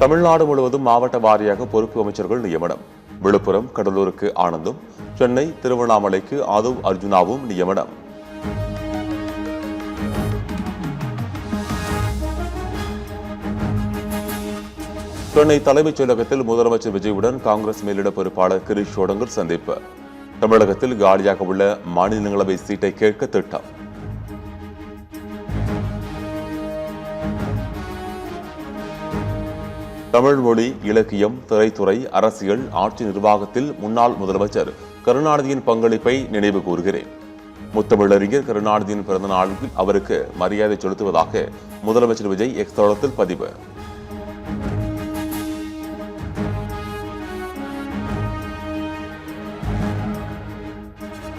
தமிழ்நாடு முழுவதும் மாவட்ட வாரியாக பொறுப்பு அமைச்சர்கள் நியமனம். விழுப்புரம், கடலூருக்கு ஆனந்தும், சென்னை, திருவண்ணாமலைக்கு ஆதவ் அர்ஜுனாவும் நியமனம். சென்னை தலைமைச் செயலகத்தில் முதலமைச்சர் விஜயுடன் காங்கிரஸ் மேலிட பொறுப்பாளர் கிரீஷ் சோடங்கர் சந்திப்பு. தமிழகத்தில் காலியாக உள்ள மாநிலங்களவை சீட்டை கேட்க திட்டம். தமிழ் மொழி, இலக்கியம், திரைத்துறை, அரசியல், ஆட்சி நிர்வாகத்தில் முன்னாள் முதலமைச்சர் கருணாநிதியின் பங்களிப்பை நினைவு கூறுகிறேன். முத்தமிழறிஞர் கருணாநிதியின் பிறந்த நாளில் அவருக்கு மரியாதை செலுத்துவதாக முதலமைச்சர் விஜய் எக்ஸ் தளத்தில் பதிவு.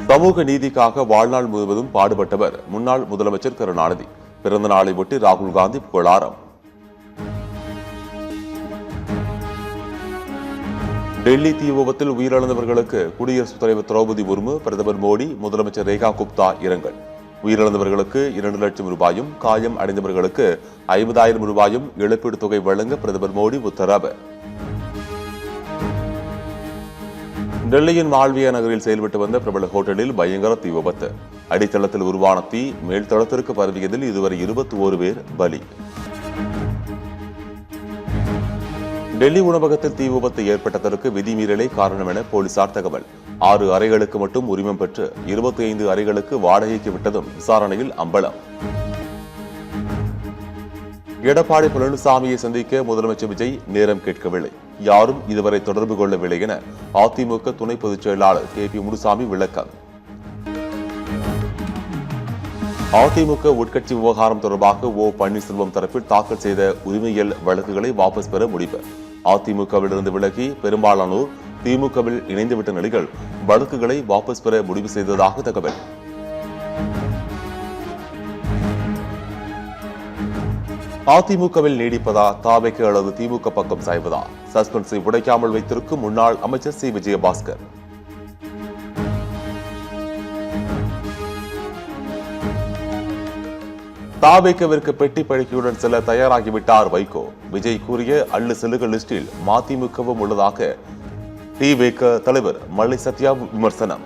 சமூக நீதிக்காக வாழ்நாள் முழுவதும் பாடுபட்டவர் முன்னாள் முதலமைச்சர் கருணாநிதி. பிறந்த நாளை ஒட்டி ராகுல் காந்தி புகழாரம். டெல்லி தீ விபத்தில் உயிரிழந்தவர்களுக்கு குடியரசுத் தலைவர் திரௌபதி முர்மு, பிரதமர் மோடி, முதலமைச்சர் ரேகா குப்தா இரங்கல். உயிரிழந்தவர்களுக்கு 2 லட்சம் ரூபாயும், காயம் அடைந்தவர்களுக்கு 50,000 ரூபாயும் இழப்பீடு தொகை வழங்க பிரதமர் மோடி உத்தரவு. டெல்லியின் மால்வியா நகரில் செயல்பட்டு வந்த பிரபல ஹோட்டலில் பயங்கர தீ விபத்து. அடித்தளத்தில் உருவான தீ மேல்தளத்திற்கு பரவியதில் இதுவரை 21 பேர் பலி. டெல்லி உணவகத்தில் தீ விபத்து ஏற்பட்டதற்கு விதிமீறலே காரணம் என போலீசார் தகவல். 6 அறைகளுக்கு மட்டும் உரிமம் பெற்று 25 அறைகளுக்கு வாடகைக்கு விட்டதும் விசாரணையில் அம்பலம். எடப்பாடி பழனிசாமியை சந்திக்க முதலமைச்சர் விஜய் நேரம் கேட்கவில்லை, யாரும் இதுவரை தொடர்பு கொள்ளவில்லை என அதிமுக துணை பொதுச் செயலாளர் KP முனுசாமி விளக்கம். அதிமுக உட்கட்சி விவகாரம் தொடர்பாக ஓ பன்னீர்செல்வம் தரப்பில் தாக்கல் செய்த உரிமையியல் வழக்குகளை வாபஸ் பெற முடிவு. அதிமுகவிலிருந்து விலகி பெரும்பாலானோர் திமுகவில் இணைந்துவிட்ட நிலையில் வழக்குகளை வாபஸ் பெற முடிவு செய்ததாக தகவல். அதிமுகவில் நீடிப்பதா, தாவேக்கு அல்லது திமுக பக்கம் சாய்வதா? சஸ்பென்ஸை உடைக்காமல் வைத்திருக்கும் முன்னாள் அமைச்சர் சி. விஜயபாஸ்கர். தாவேக்கவிற்கு பெட்டி பழக்கியுடன் செல்ல தயாராகிவிட்டார் வைகோ. விஜய் கூறிய அள்ளு செல்லுகள் லிஸ்டில் மதிமுகவும் உள்ளதாக டிவேக தலைவர் மல்லை சத்யா விமர்சனம்.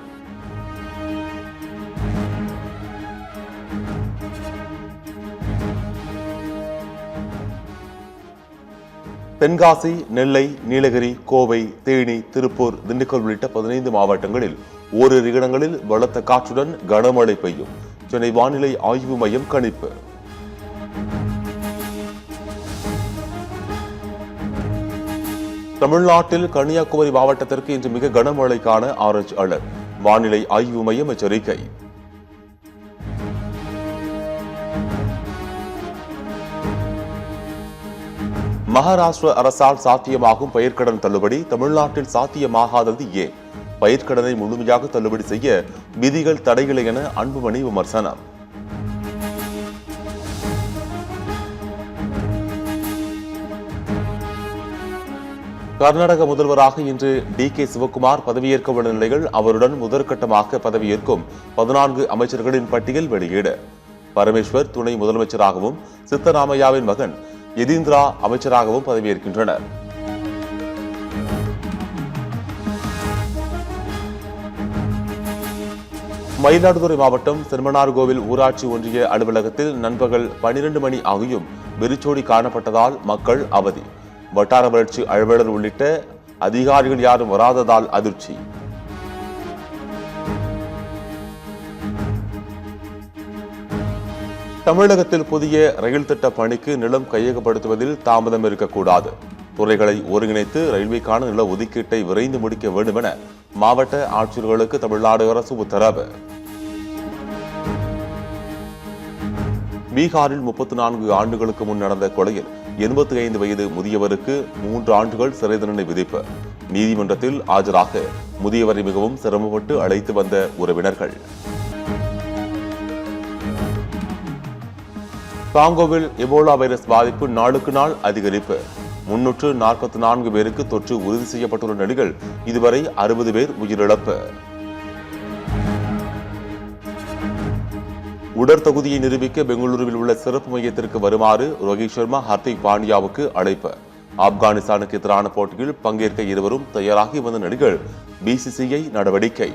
தென்காசி, நெல்லை, நீலகிரி, கோவை, தேனி, திருப்பூர், திண்டுக்கல் உள்ளிட்ட 15 மாவட்டங்களில் ஓரிரு இடங்களில் பலத்த காற்றுடன் கனமழை பெய்யும். சென்னை வானிலை ஆய்வு மையம் கணிப்பு. தமிழ்நாட்டில் கன்னியாகுமரி மாவட்டத்திற்கு இன்று மிக கனமழைக்கான ஆரஞ்சு அலர்ட். வானிலை ஆய்வு மையம் எச்சரிக்கை. மகாராஷ்டிர அரசால் சாத்தியமாகும் பயிர்க்கடன் தள்ளுபடி தமிழ்நாட்டில் சாத்தியமாகாதது ஏன்? பயிர்க்கடனை முழுமையாக தள்ளுபடி செய்ய விதிகள் தடையில்லை என அன்புமணி விமர்சனம். கர்நாடக முதல்வராக இன்று DK சிவக்குமார் பதவியேற்க உள்ள நிலையில் அவருடன் முதற்கட்டமாக பதவியேற்கும் 14 அமைச்சர்களின் பட்டியல் வெளியீடு. பரமேஸ்வர் துணை முதலமைச்சராகவும், சித்தராமையாவின் மகன் யதீந்திரா அமைச்சராகவும் பதவியேற்கின்றனர். மயிலாடுதுறை மாவட்டம் செம்மனார்கோவில் ஊராட்சி ஒன்றிய அலுவலகத்தில் நண்பகல் 12 மணி ஆகியும் வெறிச்சோடி காணப்பட்டதால் மக்கள் அவதி. வட்டார வளர்ச்சி அலுவலர் உள்ளிட்ட அதிகாரிகள் யாரும் வராததால் அதிர்ச்சி. தமிழகத்தில் புதிய ரயில் திட்ட பணிக்கு நிலம் கையகப்படுத்துவதில் தாமதம் இருக்கக்கூடாது. துறைகளை ஒருங்கிணைத்து ரயில்வேக்கான நில ஒதுக்கீட்டை விரைந்து முடிக்க வேண்டும் என மாவட்ட ஆட்சியர்களுக்கு தமிழ்நாடு அரசு உத்தரவு. பீகாரில் 34 ஆண்டுகளுக்கு முன் நடந்த கொலையில் 85 வயது முதியவருக்கு 3 ஆண்டுகள் சிறை தண்டனை விதிப்பு. நீதிமன்றத்தில் ஆஜராக முதியவரை மிகவும் சிரமப்பட்டு அழைத்து வந்த உறவினர்கள். காங்கோவில் எபோலா வைரஸ் பாதிப்பு நாளுக்கு நாள் அதிகரிப்பு. 344 பேருக்கு தொற்று உறுதி செய்யப்பட்டுள்ள நிலையில் இதுவரை 60 பேர் உயிரிழப்பு. உடற்தகுதியை நிரூபிக்க பெங்களூருவில் உள்ள சிறப்பு மையத்திற்கு வருமாறு ரோஹித் சர்மா, ஹர்திக் பாண்டியாவுக்கு அழைப்பு. ஆப்கானிஸ்தானுக்கு எதிரான போட்டியில் பங்கேற்க இருவரும் தயாராகி வந்த நிலையில் BCCI நடவடிக்கை.